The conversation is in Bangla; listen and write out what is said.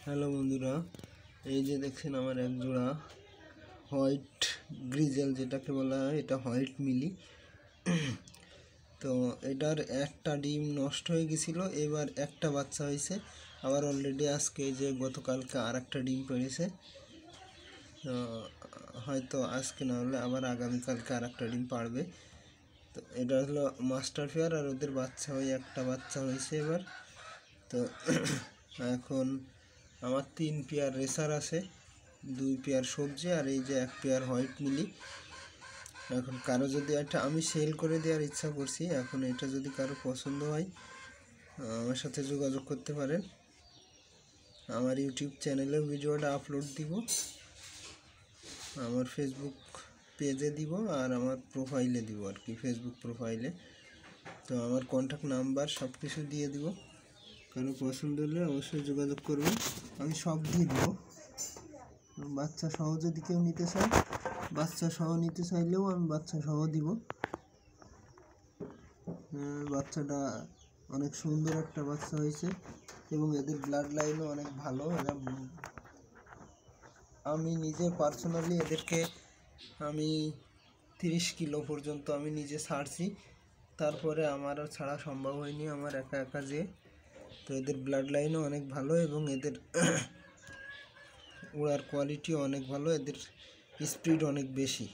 হ্যালো বন্ধুরা, এই যে দেখছেন আমার এক জোড়া হোয়াইট গ্রিজেল যেটাকে বলা হয়, এটা হোয়াইট মিলি। তো এটার একটা ডিম নষ্ট হয়ে গেছিল, এবার একটা বাচ্চা হয়েছে। আবার অলরেডি আজকে যে গতকালকে আর একটা ডিম পেড়েছে। হয়তো আজকে না হলে আবার আগামীকালকে আর একটা ডিম পাড়বে। তো এটা হলো মাস্টার পেয়ার, আর ওদের বাচ্চা হয়ে একটা বাচ্চা হয়েছে এবার। তো এখন আমার 3 পেয়ার রেসার আছে, 2 পেয়ার সবজি, আর এই যে 1 পেয়ার হোয়াইট মিলি। এখন কারো যদি একটা আমি সেল করে দেওয়ার ইচ্ছা করছি, এখন এটা যদি কারো পছন্দ হয় আমার সাথে যোগাযোগ করতে পারেন। আমার ইউটিউব চ্যানেলেও ভিডিওটা আপলোড দিব, আমার ফেসবুক পেজে দিব, আর আমার প্রোফাইলে দিব আর কি, ফেসবুক প্রোফাইলে। তো আমার কন্ট্যাক্ট নাম্বার সব কিছু দিয়ে দিব, কারো পছন্দ হলে অবশ্যই যোগাযোগ করবেন, আমি সব দিয়ে দিব। বাচ্চা সহ যদি কেউ নিতে চায়, বাচ্চা সহ নিতে চাইলেও আমি বাচ্চা সহ দিব। বাচ্চাটা অনেক সুন্দর একটা বাচ্চা হয়েছে এবং এদের ব্লাড লাইনও অনেক ভালো। এরা আমি নিজে পার্সোনালি এদেরকে আমি 30 কিলো পর্যন্ত আমি নিজে ছাড়ছি, তারপরে আমারও ছাড়া সম্ভব হয়নি আমার একা একা যে। তো এদের ব্লাড লাইনও অনেক ভালো এবং এদের উড়ার কোয়ালিটিও অনেক ভালো, এদের স্পিড অনেক বেশি।